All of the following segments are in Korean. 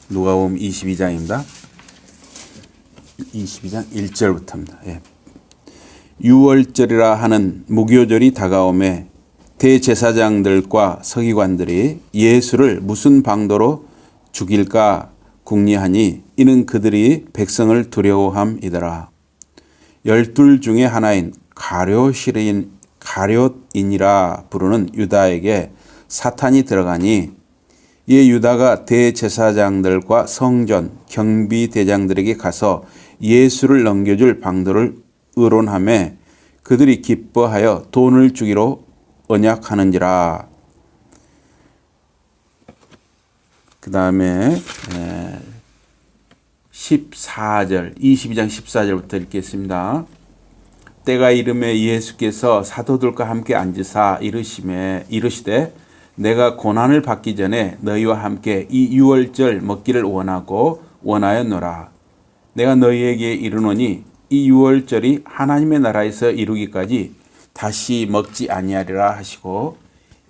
누가복음 22장입니다. 22장 1절부터입니다. 예. 유월절이라 하는 무교절이 다가오매 대제사장들과 서기관들이 예수를 무슨 방도로 죽일까 궁리하니 이는 그들이 백성을 두려워함이더라. 12 중에 하나인 가룟인이라 부르는 유다에게 사탄이 들어가니 이에 유다가 대제사장들과 성전 경비대장들에게 가서 예수를 넘겨줄 방도를 의논하며 그들이 기뻐하여 돈을 주기로 언약하는지라. 그 다음에 14절 22장 14절부터 읽겠습니다. 때가 이르매 예수께서 사도들과 함께 앉으사 이르시되 내가 고난을 받기 전에 너희와 함께 이 유월절 먹기를 원하였노라. 내가 너희에게 이르노니 이 유월절이 하나님의 나라에서 이루기까지 다시 먹지 아니하리라 하시고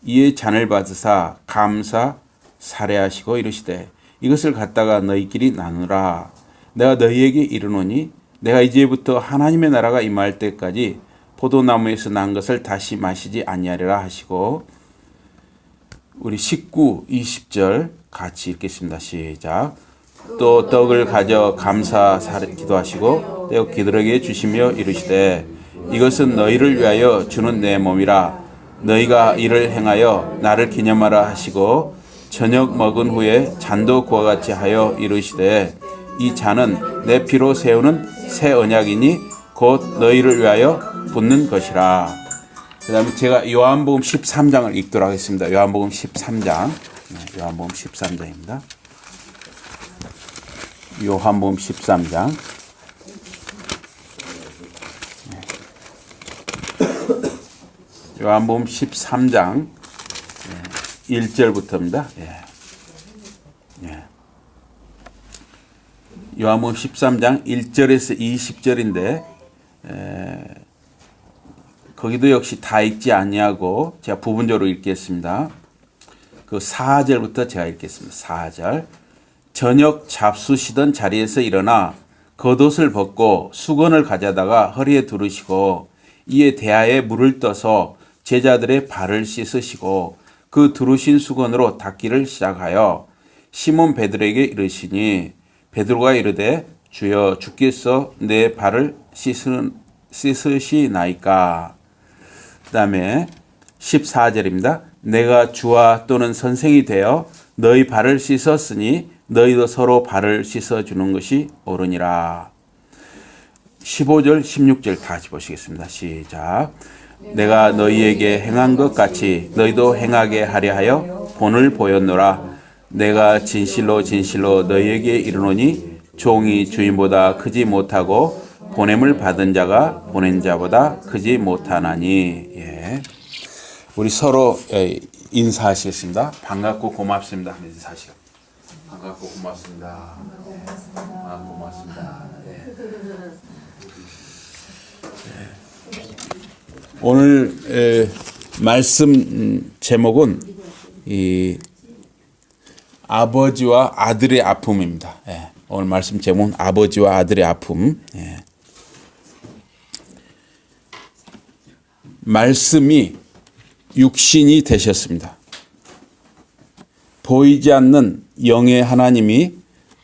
이에 잔을 받으사 감사 살해하시고 이르시되 이것을 갖다가 너희끼리 나누라. 내가 너희에게 이르노니 내가 이제부터 하나님의 나라가 임할 때까지 포도나무에서 난 것을 다시 마시지 아니하리라 하시고 우리 19, 20절 같이 읽겠습니다. 시작. 또 떡을 가져 감사 기도하시고 떼어 그들에게 주시며 이르시되 이것은 너희를 위하여 주는 내 몸이라. 너희가 이를 행하여 나를 기념하라 하시고 저녁 먹은 후에 잔도 그와 같이 하여 이르시되 이 잔은 내 피로 세우는 새 언약이니 곧 너희를 위하여 붓는 것이라. 그 다음에 제가 요한복음 13장을 읽도록 하겠습니다. 요한복음 13장. 요한복음 13장입니다. 요한복음 13장. 요한복음 13장 1절부터입니다. 요한복음 13장 1절에서 20절인데 거기도 역시 다 읽지 아니하고 제가 부분적으로 읽겠습니다. 그 4절부터 제가 읽겠습니다. 4절. 저녁 잡수시던 자리에서 일어나 겉옷을 벗고 수건을 가져다가 허리에 두르시고 이에 대야에 물을 떠서 제자들의 발을 씻으시고 그 두르신 수건으로 닦기를 시작하여 시몬 베드로에게 이르시니 베드로가 이르되 주여 주께서 내 발을 씻으시나이까. 그 다음에 14절입니다. 내가 주와 또는 선생이 되어 너희 발을 씻었으니 너희도 서로 발을 씻어주는 것이 옳으니라. 15절 16절 다 같이 보시겠습니다. 시작. 내가 너희에게 행한 것 같이 너희도 행하게 하려 하여 본을 보였노라. 내가 진실로 진실로 너희에게 이르노니 종이 주인보다 크지 못하고 보냄을 받은 자가 보낸 자보다 크지 못하나니. 예. 우리 서로 인사하시겠습니다. 반갑고 고맙습니다. 인사하시고. 반갑고 고맙습니다. 고맙습니다. 오늘 말씀 제목은 이 아버지와 아들의 아픔입니다. 오늘 말씀 제목은 아버지와 아들의 아픔. 말씀이 육신이 되셨습니다. 보이지 않는 영의 하나님이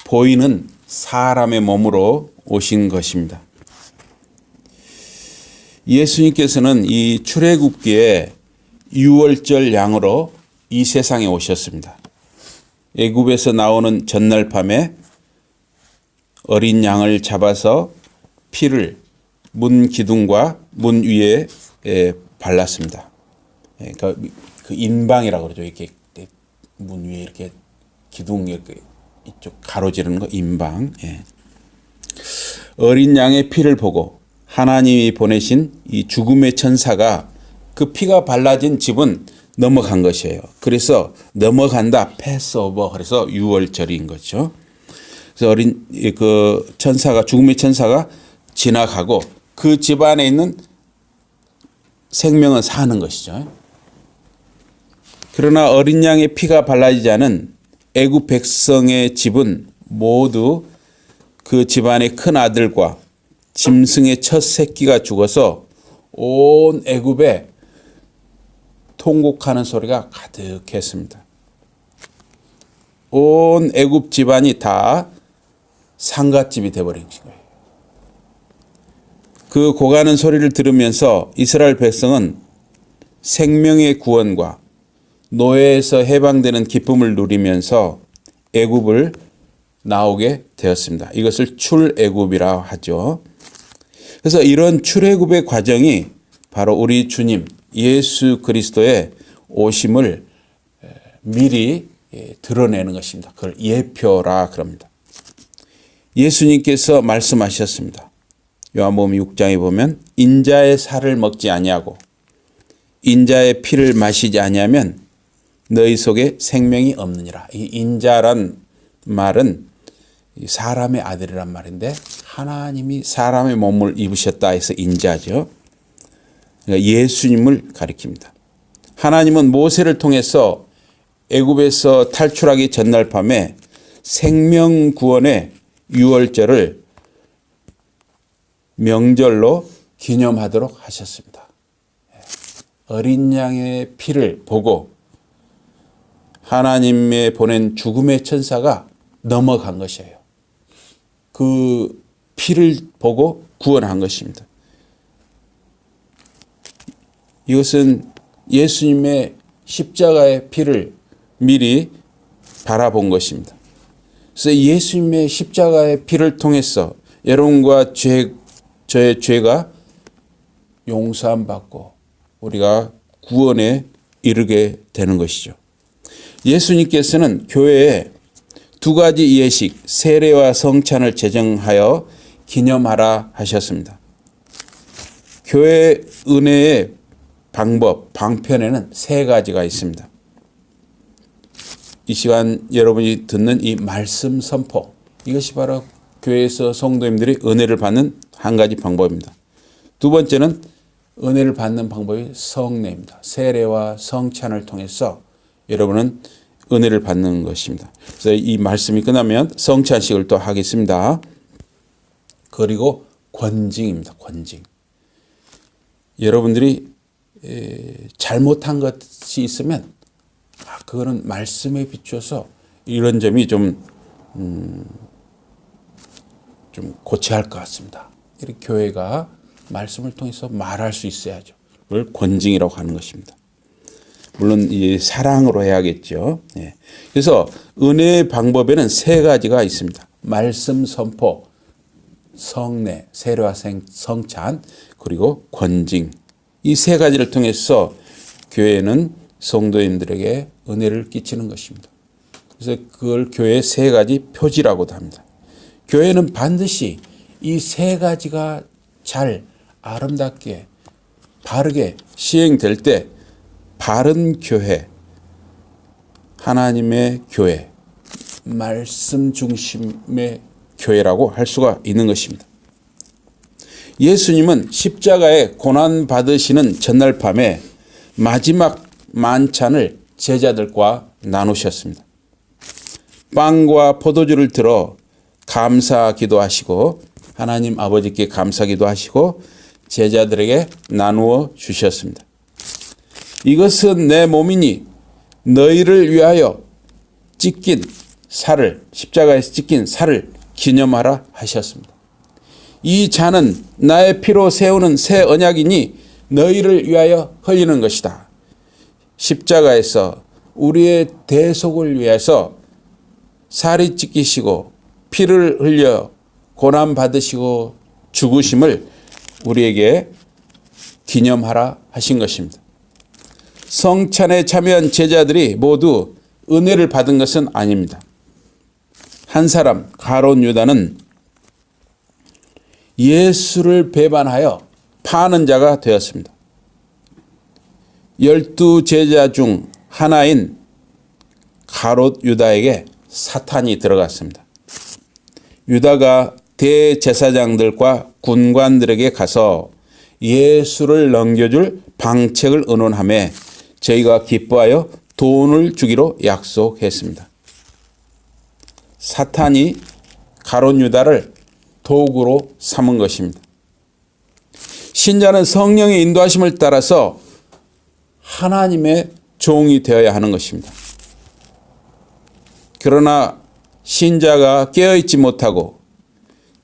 보이는 사람의 몸으로 오신 것입니다. 예수님께서는 이 출애굽기에 유월절 양으로 이 세상에 오셨습니다. 애굽에서 나오는 전날 밤에 어린 양을 잡아서 피를 문 기둥과 문 위에 발랐습니다. 그러니까 그 인방이라고 그러죠. 이렇게 문 위에 이렇게 기둥 이렇게 이쪽 가로지르는 거 인방. 어린 양의 피를 보고 하나님이 보내신 이 죽음의 천사가 그 피가 발라진 집은 넘어간 것이에요. 그래서 넘어간다, 패스오버. 그래서 유월절인 거죠. 그래서 그 천사가 죽음의 천사가 지나가고 그 집 안에 있는 생명은 사는 것이죠. 그러나 어린 양의 피가 발라지지 않은 애굽 백성의 집은 모두 그 집안의 큰 아들과 짐승의 첫 새끼가 죽어서 온 애굽에 통곡하는 소리가 가득했습니다. 온 애굽 집안이 다 상갓집이 되어버린 거예요. 그 고가는 소리를 들으면서 이스라엘 백성은 생명의 구원과 노예에서 해방되는 기쁨을 누리면서 애굽을 나오게 되었습니다. 이것을 출애굽이라고 하죠. 그래서 이런 출애굽의 과정이 바로 우리 주님 예수 그리스도의 오심을 미리 드러내는 것입니다. 그걸 예표라 그럽니다. 예수님께서 말씀하셨습니다. 요한복음 6장에 보면 인자의 살을 먹지 아니하고 인자의 피를 마시지 아니하면 너희 속에 생명이 없느니라. 이 인자란 말은 사람의 아들이란 말인데 하나님이 사람의 몸을 입으셨다 해서 인자죠. 그러니까 예수님을 가리킵니다. 하나님은 모세를 통해서 애굽에서 탈출하기 전날 밤에 생명 구원의 유월절을 명절로 기념하도록 하셨습니다. 어린 양의 피를 보고 하나님의 보낸 죽음의 천사가 넘어간 것이에요. 그 피를 보고 구원한 것입니다. 이것은 예수님의 십자가의 피를 미리 바라본 것입니다. 그래서 예수님의 십자가의 피를 통해서 여러분과 저의 죄가 용서함 받고 우리가 구원에 이르게 되는 것이죠. 예수님께서는 교회에 두 가지 예식, 세례와 성찬을 제정하여 기념하라 하셨습니다. 교회 은혜의 방법, 방편에는 세 가지가 있습니다. 이 시간 여러분이 듣는 이 말씀 선포, 이것이 바로 교회에서 성도님들이 은혜를 받는 한 가지 방법입니다. 두 번째는 은혜를 받는 방법이 성례입니다. 세례와 성찬을 통해서 여러분은 은혜를 받는 것입니다. 그래서 이 말씀이 끝나면 성찬식을 또 하겠습니다. 그리고 권징입니다. 권징. 여러분들이 잘못한 것이 있으면 그거는 말씀에 비추어서 이런 점이 좀 고쳐야 할 것 같습니다. 이렇게 교회가 말씀을 통해서 말할 수 있어야죠. 그걸 권징이라고 하는 것입니다. 물론 이 사랑으로 해야겠죠. 예. 그래서 은혜의 방법에는 세 가지가 있습니다. 말씀 선포, 성례, 세례와 성찬, 그리고 권징. 이 세 가지를 통해서 교회는 성도인들에게 은혜를 끼치는 것입니다. 그래서 그걸 교회의 세 가지 표지라고도 합니다. 교회는 반드시 이 세 가지가 잘 아름답게 바르게 시행될 때 바른 교회, 하나님의 교회, 말씀 중심의 교회라고 할 수가 있는 것입니다. 예수님은 십자가에 고난 받으시는 전날 밤에 마지막 만찬을 제자들과 나누셨습니다. 빵과 포도주를 들어 감사 기도하시고 하나님 아버지께 감사 기도하시고 제자들에게 나누어 주셨습니다. 이것은 내 몸이니 너희를 위하여 찢긴 살을, 십자가에서 찢긴 살을 기념하라 하셨습니다. 이 잔은 나의 피로 세우는 새 언약이니 너희를 위하여 흘리는 것이다. 십자가에서 우리의 대속을 위해서 살이 찢기시고 피를 흘려 고난 받으시고 죽으심을 우리에게 기념하라 하신 것입니다. 성찬에 참여한 제자들이 모두 은혜를 받은 것은 아닙니다. 한 사람 가룟 유다는 예수를 배반하여 파는 자가 되었습니다. 12 제자 중 하나인 가롯 유다에게 사탄이 들어갔습니다. 유다가 대제사장들과 군관들에게 가서 예수를 넘겨줄 방책을 의논하며 저희가 기뻐하여 돈을 주기로 약속했습니다. 사탄이 가룟 유다를 도구로 삼은 것입니다. 신자는 성령의 인도하심을 따라서 하나님의 종이 되어야 하는 것입니다. 그러나 신자가 깨어있지 못하고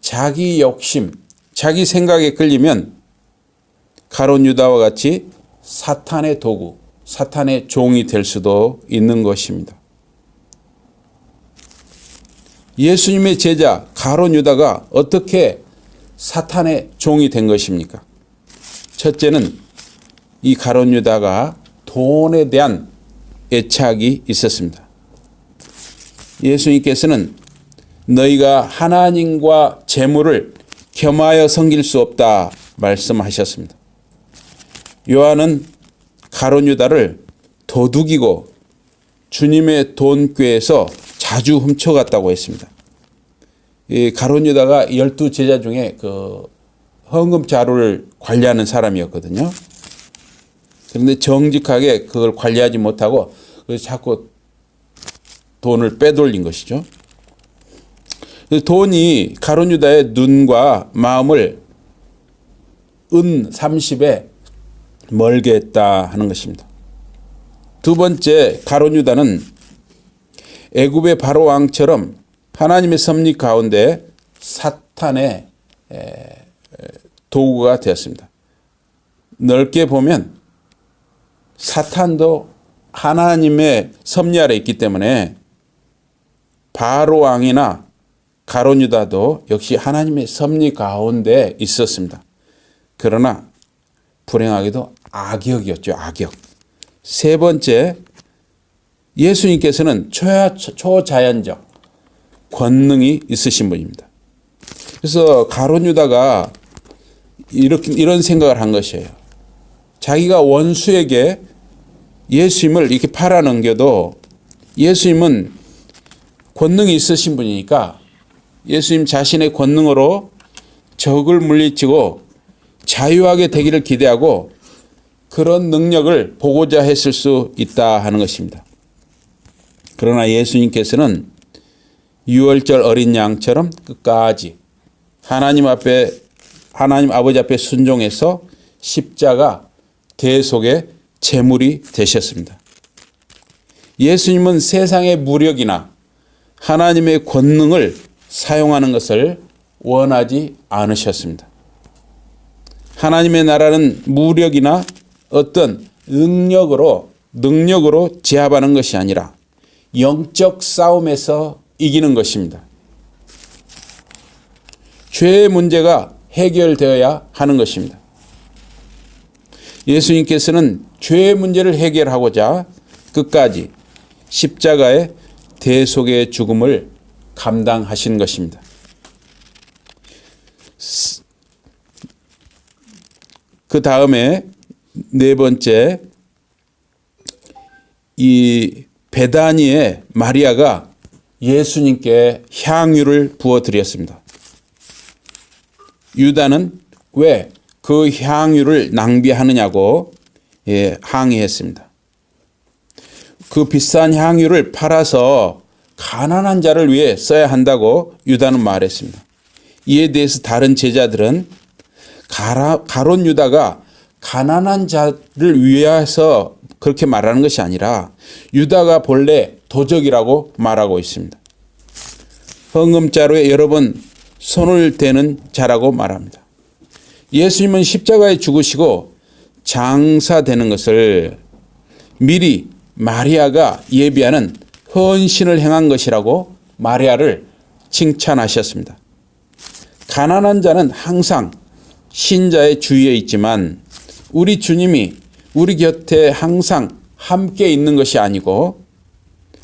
자기 욕심, 자기 생각에 끌리면 가룟 유다와 같이 사탄의 도구, 사탄의 종이 될 수도 있는 것입니다. 예수님의 제자 가룟 유다가 어떻게 사탄의 종이 된 것입니까? 첫째는 이 가룟 유다가 돈에 대한 애착이 있었습니다. 예수님께서는 너희가 하나님과 재물을 겸하여 섬길 수 없다 말씀하셨습니다. 요한은 가룟 유다를 도둑이고 주님의 돈꾀에서 자주 훔쳐갔다고 했습니다. 이 가룟 유다가 12제자 중에 그 헌금 자료를 관리하는 사람이었거든요. 그런데 정직하게 그걸 관리하지 못하고 자꾸 돈을 빼돌린 것이죠. 돈이 가룟 유다의 눈과 마음을 은 30에 멀게 했다 하는 것입니다. 두 번째, 가룟 유다는 애굽의 바로 왕처럼 하나님의 섭리 가운데 사탄의 도구가 되었습니다. 넓게 보면 사탄도 하나님의 섭리 아래 있기 때문에 바로 왕이나 가룟 유다도 역시 하나님의 섭리 가운데 있었습니다. 그러나 불행하게도 악역이었죠. 악역. 세 번째, 예수님께서는 초자연적 권능이 있으신 분입니다. 그래서 가룟 유다가 이런 생각을 한 것이에요. 자기가 원수에게 예수님을 이렇게 팔아넘겨도 예수님은 권능이 있으신 분이니까 예수님 자신의 권능으로 적을 물리치고 자유하게 되기를 기대하고 그런 능력을 보고자 했을 수 있다 하는 것입니다. 그러나 예수님께서는 유월절 어린 양처럼 끝까지 하나님 아버지 앞에 순종해서 십자가 대속의 제물이 되셨습니다. 예수님은 세상의 무력이나 하나님의 권능을 사용하는 것을 원하지 않으셨습니다. 하나님의 나라는 무력이나 어떤 능력으로 제압하는 것이 아니라 영적 싸움에서 이기는 것입니다. 죄의 문제가 해결되어야 하는 것입니다. 예수님께서는 죄의 문제를 해결하고자 끝까지 십자가의 대속의 죽음을 감당하신 것입니다. 그 다음에 네 번째, 이 베다니의 마리아가 예수님께 향유를 부어드렸습니다. 유다는 왜 그 향유를 낭비하느냐고 항의했습니다. 그 비싼 향유를 팔아서 가난한 자를 위해 써야 한다고 유다는 말했습니다. 이에 대해서 다른 제자들은 가룟 유다가 가난한 자를 위해서 그렇게 말하는 것이 아니라 유다가 본래 도적이라고 말하고 있습니다. 헌금자루에 여러 번 손을 대는 자라고 말합니다. 예수님은 십자가에 죽으시고 장사되는 것을 미리 마리아가 예비하는 헌신을 행한 것이라고 마리아를 칭찬하셨습니다. 가난한 자는 항상 신자의 주위에 있지만 우리 주님이 우리 곁에 항상 함께 있는 것이 아니고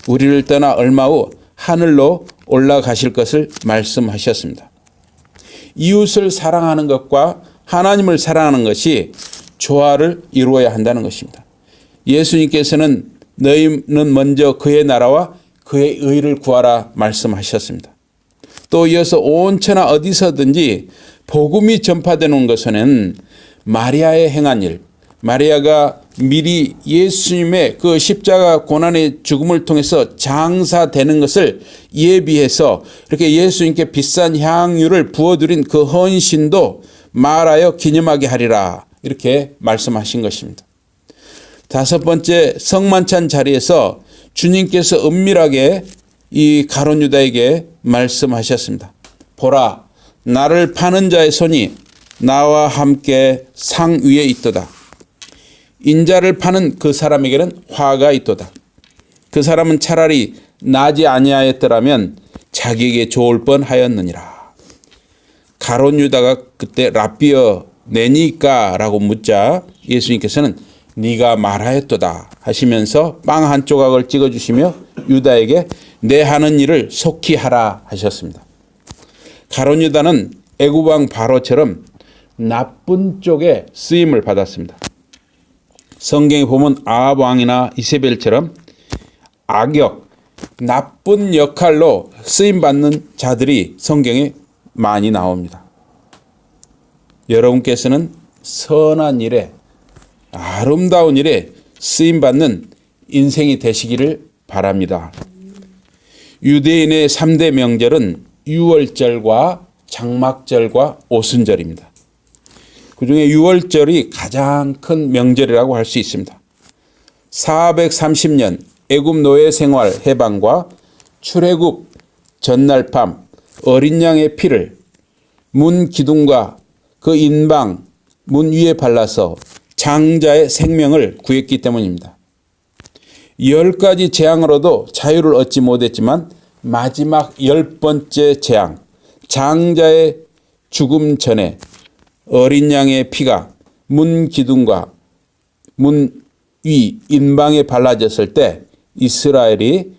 우리를 떠나 얼마 후 하늘로 올라가실 것을 말씀하셨습니다. 이웃을 사랑하는 것과 하나님을 사랑하는 것이 조화를 이루어야 한다는 것입니다. 예수님께서는 너희는 먼저 그의 나라와 그의 의를 구하라 말씀하셨습니다. 또 이어서 온 천하 어디서든지 복음이 전파되는 것은 마리아의 행한 일, 마리아가 미리 예수님의 그 십자가 고난의 죽음을 통해서 장사되는 것을 예비해서 이렇게 예수님께 비싼 향유를 부어드린 그 헌신도 말하여 기념하게 하리라, 이렇게 말씀하신 것입니다. 다섯 번째, 성만찬 자리에서 주님께서 은밀하게 이 가룟 유다에게 말씀하셨습니다. 보라, 나를 파는 자의 손이 나와 함께 상 위에 있도다. 인자를 파는 그 사람에게는 화가 있도다. 그 사람은 차라리 나지 아니하였더라면 자기에게 좋을 뻔하였느니라. 가룟 유다가 그때 랍비어 내니까 라고 묻자 예수님께서는 네가 말하였도다 하시면서 빵 한 조각을 찍어주시며 유다에게 내 하는 일을 속히 하라 하셨습니다. 가룟 유다는 애굽 왕 바로처럼 나쁜 쪽에 쓰임을 받았습니다. 성경에 보면 아합 왕이나 이세벨처럼 악역, 나쁜 역할로 쓰임받는 자들이 성경에 많이 나옵니다. 여러분께서는 선한 일에, 아름다운 일에 쓰임받는 인생이 되시기를 바랍니다. 유대인의 3대 명절은 유월절과 장막절과 오순절입니다. 그중에 유월절이 가장 큰 명절이라고 할 수 있습니다. 430년 애굽 노예 생활 해방과 출애굽 전날 밤 어린 양의 피를 문 기둥과 그 인방 문 위에 발라서 장자의 생명을 구했기 때문입니다. 10가지 재앙으로도 자유를 얻지 못했지만 마지막 10번째 재앙, 장자의 죽음 전에 어린 양의 피가 문 기둥과 문 위 인방에 발라졌을 때 이스라엘이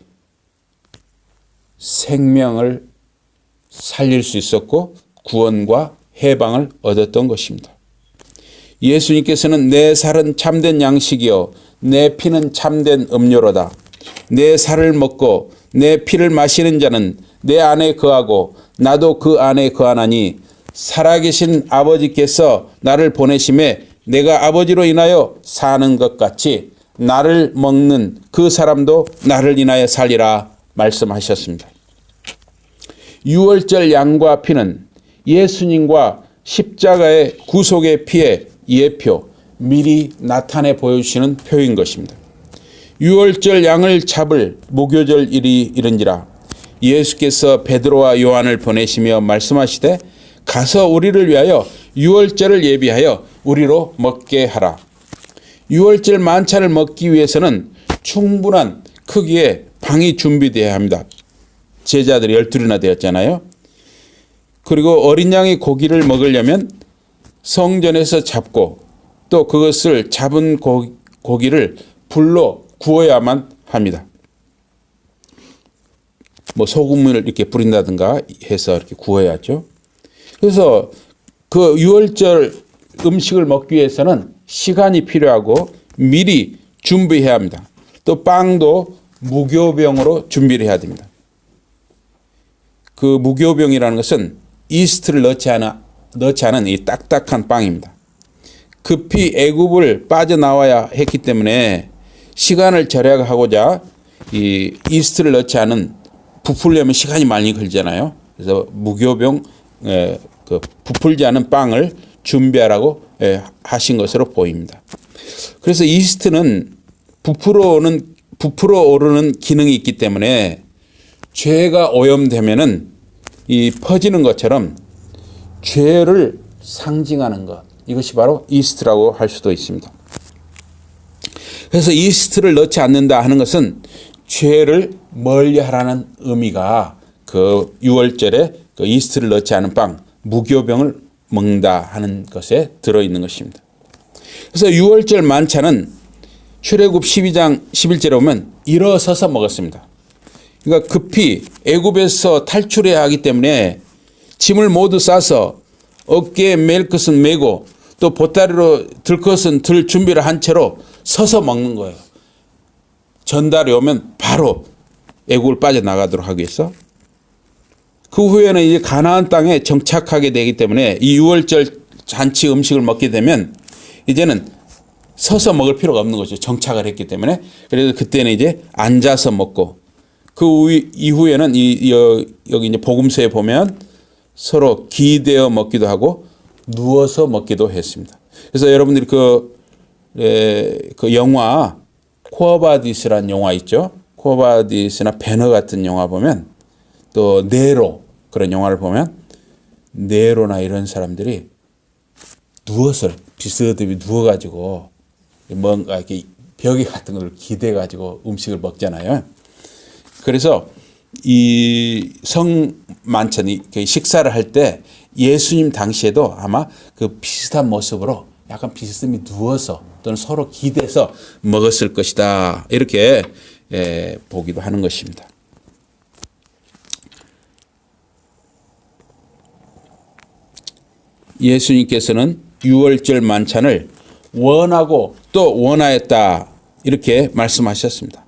생명을 살릴 수 있었고 구원과 해방을 얻었던 것입니다. 예수님께서는 내 살은 참된 양식이요 내 피는 참된 음료로다. 내 살을 먹고 내 피를 마시는 자는 내 안에 거하고 나도 그 안에 거하나니 살아계신 아버지께서 나를 보내심에 내가 아버지로 인하여 사는 것 같이 나를 먹는 그 사람도 나를 인하여 살리라 말씀하셨습니다. 유월절 양과 피는 예수님과 십자가의 구속의 피의 예표, 미리 나타내 보여주시는 표인 것입니다. 유월절 양을 잡을 무교절 일이 이른지라 예수께서 베드로와 요한을 보내시며 말씀하시되 가서 우리를 위하여 유월절을 예비하여 우리로 먹게 하라. 유월절 만찬을 먹기 위해서는 충분한 크기의 방이 준비되어야 합니다. 제자들이 12이나 되었잖아요. 그리고 어린 양의 고기를 먹으려면 성전에서 잡고 또 그것을 잡은 고기를 불로 구워야만 합니다. 뭐 소금을 이렇게 뿌린다든가 해서 이렇게 구워야죠. 그래서 그 유월절 음식을 먹기 위해서는 시간이 필요하고 미리 준비해야 합니다. 또 빵도 무교병으로 준비를 해야 됩니다. 그 무교병이라는 것은 이스트를 넣지 않은 이 딱딱한 빵입니다. 급히 애굽을 빠져나와야 했기 때문에 시간을 절약하고자 이 이스트를 넣지 않은 부풀려면 시간이 많이 걸리잖아요. 그래서 무교병 그 부풀지 않은 빵을 준비하라고 하신 것으로 보입니다. 그래서 이스트는 부풀어 오르는 기능이 있기 때문에 죄가 오염되면은 이 퍼지는 것처럼 죄를 상징하는 것, 이것이 바로 이스트라고 할 수도 있습니다. 그래서 이스트를 넣지 않는다 하는 것은 죄를 멀리하라는 의미가 그 유월절에 그 이스트를 넣지 않은 빵, 무교병을 먹는다 하는 것에 들어있는 것입니다. 그래서 유월절 만찬은 출애굽 12장 11절에 보면 일어서서 먹었습니다. 그러니까 급히 애굽에서 탈출해야 하기 때문에 짐을 모두 싸서 어깨에 맬 것은 메고 또 보따리로 들 것은 들 준비를 한 채로 서서 먹는 거예요. 전달이 오면 바로 애굽을 빠져나가도록 하기 위해서. 그 후에는 이제 가나안 땅에 정착하게 되기 때문에 이 유월절 잔치 음식을 먹게 되면 이제는 서서 먹을 필요가 없는 거죠. 정착을 했기 때문에. 그래서 그때는 이제 앉아서 먹고 그 이후에는 여기 이제 복음서에 보면 서로 기대어 먹기도 하고 누워서 먹기도 했습니다. 그래서 여러분들이 그 영화 코어바디스라는 영화 있죠. 코어바디스나 배너 같은 영화 보면 또 네로 그런 영화를 보면 네로나 이런 사람들이 누워서 비스듬히 누워가지고 뭔가 이렇게 벽에 같은 걸 기대가지고 음식을 먹잖아요. 그래서 이 성만찬이 식사를 할 때 예수님 당시에도 아마 그 비슷한 모습으로 약간 비스듬히 누워서 또는 서로 기대서 먹었을 것이다. 이렇게 보기도 하는 것입니다. 예수님께서는 유월절 만찬을 원하고 또 원하였다. 이렇게 말씀하셨습니다.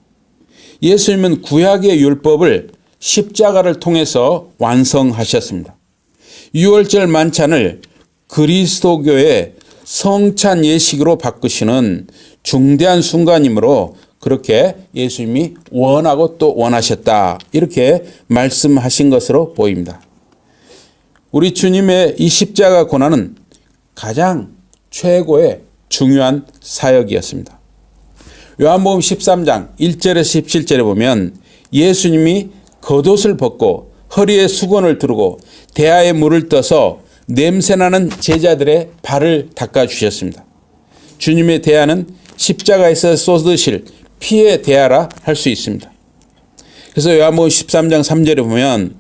예수님은 구약의 율법을 십자가를 통해서 완성하셨습니다. 유월절 만찬을 그리스도교의 성찬 예식으로 바꾸시는 중대한 순간이므로 그렇게 예수님이 원하고 또 원하셨다. 이렇게 말씀하신 것으로 보입니다. 우리 주님의 이 십자가 고난은 가장 최고의 중요한 사역이었습니다. 요한복음 13장 1절에서 17절에 보면 예수님이 겉옷을 벗고 허리에 수건을 두르고 대야에 물을 떠서 냄새나는 제자들의 발을 닦아주셨습니다. 주님의 대야는 십자가에서 쏟으실 피의 대야라 할 수 있습니다. 그래서 요한복음 13장 3절에 보면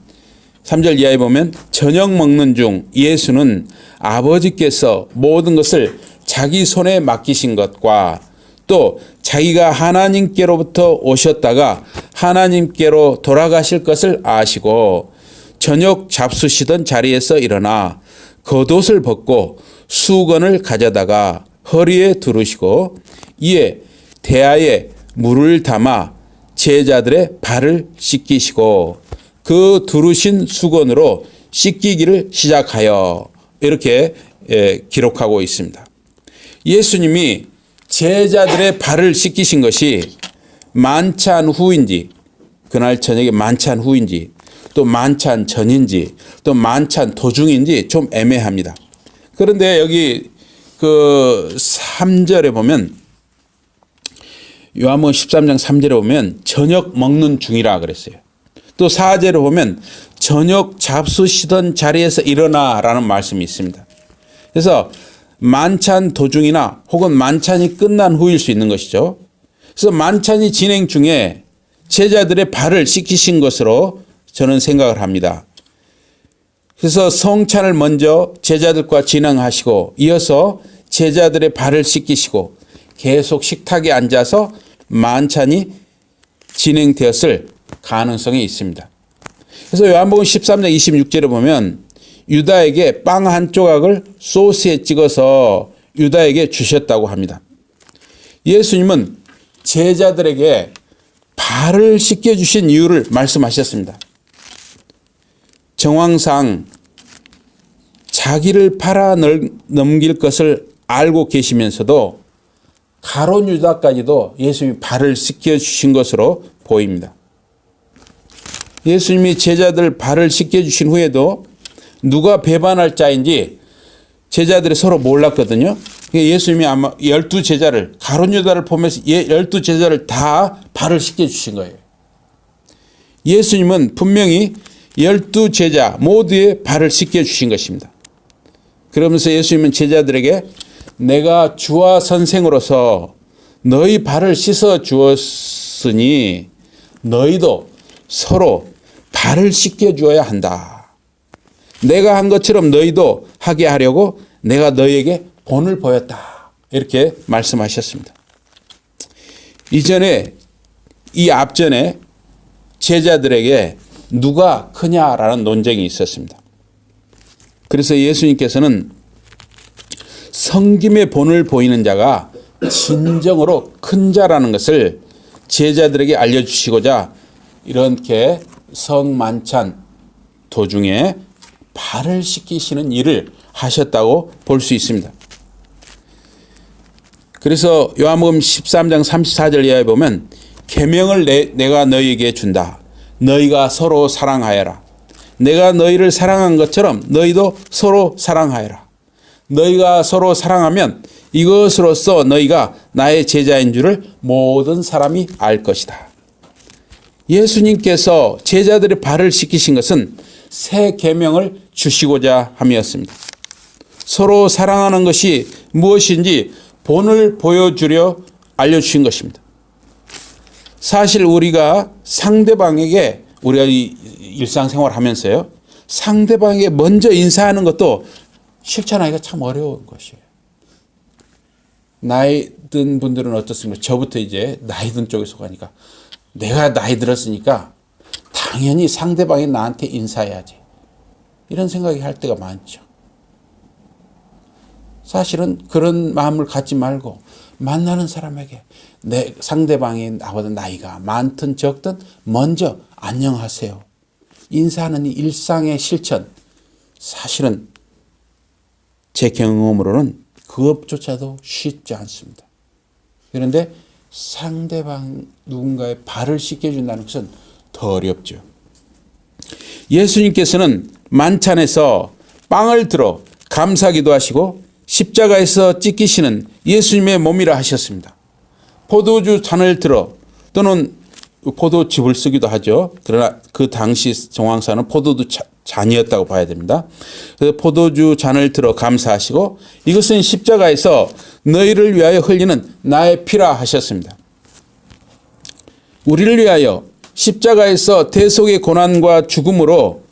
3절 이하에 보면 저녁 먹는 중 예수는 아버지께서 모든 것을 자기 손에 맡기신 것과 또 자기가 하나님께로부터 오셨다가 하나님께로 돌아가실 것을 아시고 저녁 잡수시던 자리에서 일어나 겉옷을 벗고 수건을 가져다가 허리에 두르시고 이에 대야에 물을 담아 제자들의 발을 씻기시고 그 두르신 수건으로 씻기기를 시작하여 이렇게 기록하고 있습니다. 예수님이 제자들의 발을 씻기신 것이 만찬 후인지 그날 저녁에 만찬 후인지 또 만찬 전인지 또 만찬 도중인지 좀 애매합니다. 그런데 여기 그 3절에 보면 요한복음 13장 3절에 보면 저녁 먹는 중이라 그랬어요. 또 4절에 보면 저녁 잡수시던 자리에서 일어나라는 말씀이 있습니다. 그래서 만찬 도중이나 혹은 만찬이 끝난 후일 수 있는 것이죠. 그래서 만찬이 진행 중에 제자들의 발을 씻기신 것으로 저는 생각을 합니다. 그래서 성찬을 먼저 제자들과 진행하시고 이어서 제자들의 발을 씻기시고 계속 식탁에 앉아서 만찬이 진행되었을 가능성이 있습니다. 그래서 요한복음 13장 26절에 보면 유다에게 빵 한 조각을 소스에 찍어서 유다에게 주셨다고 합니다. 예수님은 제자들에게 발을 씻겨주신 이유를 말씀하셨습니다. 정황상 자기를 팔아 넘길 것을 알고 계시면서도 가룟 유다까지도 예수님이 발을 씻겨주신 것으로 보입니다. 예수님이 제자들 발을 씻겨주신 후에도 누가 배반할 자인지 제자들이 서로 몰랐거든요. 예수님이 아마 12제자를 가룟 유다를 포함해서 12제자를 다 발을 씻겨주신 거예요. 예수님은 분명히 12제자 모두의 발을 씻겨주신 것입니다. 그러면서 예수님은 제자들에게 내가 주와 선생으로서 너희 발을 씻어 주었으니 너희도 서로 발을 씻겨 주어야 한다. 내가 한 것처럼 너희도 하게 하려고 내가 너희에게 본을 보였다. 이렇게 말씀하셨습니다. 이 앞전에 제자들에게 누가 크냐라는 논쟁이 있었습니다. 그래서 예수님께서는 성김의 본을 보이는 자가 진정으로 큰 자라는 것을 제자들에게 알려주시고자 이렇게 성만찬 도중에 발을 씻기시는 일을 하셨다고 볼 수 있습니다. 그래서 요한복음 13장 34절 이하에 보면 계명을 내가 너희에게 준다. 너희가 서로 사랑하여라. 내가 너희를 사랑한 것처럼 너희도 서로 사랑하여라. 너희가 서로 사랑하면 이것으로써 너희가 나의 제자인 줄을 모든 사람이 알 것이다. 예수님께서 제자들의 발을 씻기신 것은 새 계명을 주시고자 함이었습니다. 서로 사랑하는 것이 무엇인지 본을 보여주려 알려주신 것입니다. 사실 우리가 상대방에게 우리가 일상생활 하면서요, 상대방에게 먼저 인사하는 것도 실천하기가 참 어려운 것이에요. 나이 든 분들은 어떻습니까? 저부터 이제 나이 든 쪽에 속하니까 내가 나이 들었으니까 당연히 상대방이 나한테 인사해야지. 이런 생각이 할 때가 많죠. 사실은 그런 마음을 갖지 말고 만나는 사람에게 내 상대방이 나보다 나이가 많든 적든 먼저 안녕하세요. 인사하는 이 일상의 실천, 사실은 제 경험으로는 그것조차도 쉽지 않습니다. 그런데 상대방 누군가의 발을 씻겨준다는 것은 더 어렵죠. 예수님께서는 만찬에서 빵을 들어 감사기도 하시고 십자가에서 찢기시는 예수님의 몸이라 하셨습니다. 포도주 잔을 들어 또는 포도즙을 쓰기도 하죠. 그러나 그 당시 정황사는 포도주 잔이었다고 봐야 됩니다. 그래서 포도주 잔을 들어 감사하시고 이것은 십자가에서 너희를 위하여 흘리는 나의 피라 하셨습니다. 우리를 위하여 십자가에서 대속의 고난과 죽음으로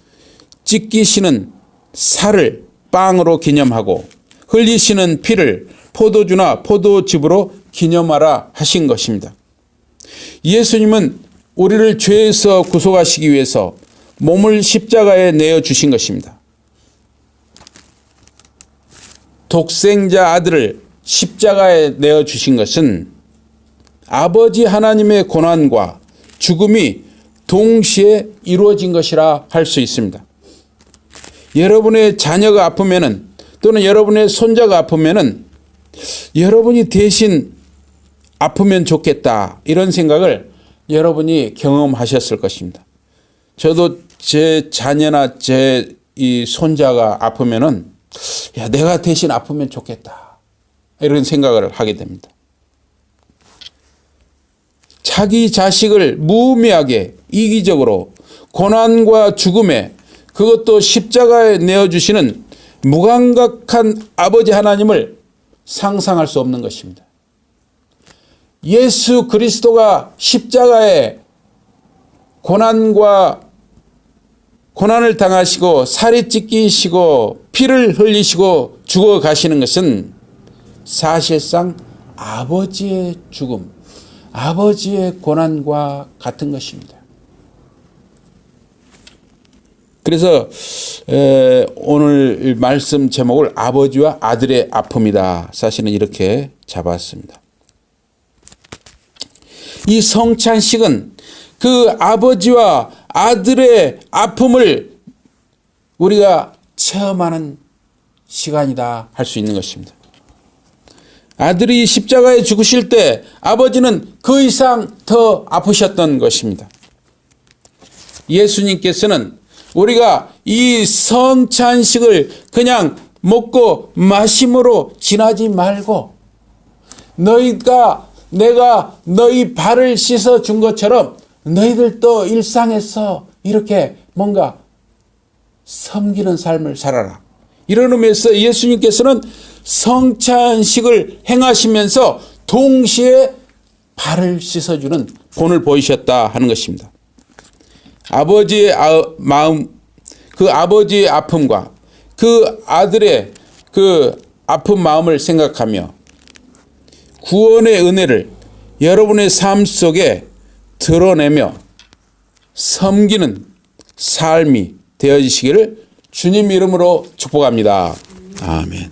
찢기시는 살을 빵으로 기념하고 흘리시는 피를 포도주나 포도즙으로 기념하라 하신 것입니다. 예수님은 우리를 죄에서 구속하시기 위해서 몸을 십자가에 내어주신 것입니다. 독생자 아들을 십자가에 내어주신 것은 아버지 하나님의 고난과 죽음이 동시에 이루어진 것이라 할 수 있습니다. 여러분의 자녀가 아프면은 또는 여러분의 손자가 아프면은 여러분이 대신 아프면 좋겠다 이런 생각을 여러분이 경험하셨을 것입니다. 저도 제 자녀나 제 이 손자가 아프면은 야, 내가 대신 아프면 좋겠다 이런 생각을 하게 됩니다. 자기 자식을 무의미하게 이기적으로 고난과 죽음에 그것도 십자가에 내어주시는 무감각한 아버지 하나님을 상상할 수 없는 것입니다. 예수 그리스도가 십자가에 고난을 당하시고 살이 찢기시고 피를 흘리시고 죽어가시는 것은 사실상 아버지의 죽음, 아버지의 고난과 같은 것입니다. 그래서 오늘 말씀 제목을 아버지와 아들의 아픔이다. 사실은 이렇게 잡았습니다. 이 성찬식은 그 아버지와 아들의 아픔을 우리가 체험하는 시간이다 할 수 있는 것입니다. 아들이 십자가에 죽으실 때 아버지는 그 이상 더 아프셨던 것입니다. 예수님께서는 우리가 이 성찬식을 그냥 먹고 마심으로 지나지 말고 내가 너희 발을 씻어 준 것처럼 너희들도 일상에서 이렇게 뭔가 섬기는 삶을 살아라. 이런 의미에서 예수님께서는 성찬식을 행하시면서 동시에 발을 씻어주는 본을 보이셨다 하는 것입니다. 아버지의 마음, 그 아버지의 아픔과 그 아들의 그 아픈 마음을 생각하며 구원의 은혜를 여러분의 삶 속에 드러내며 섬기는 삶이 되어지시기를 주님 이름으로 축복합니다. 아멘.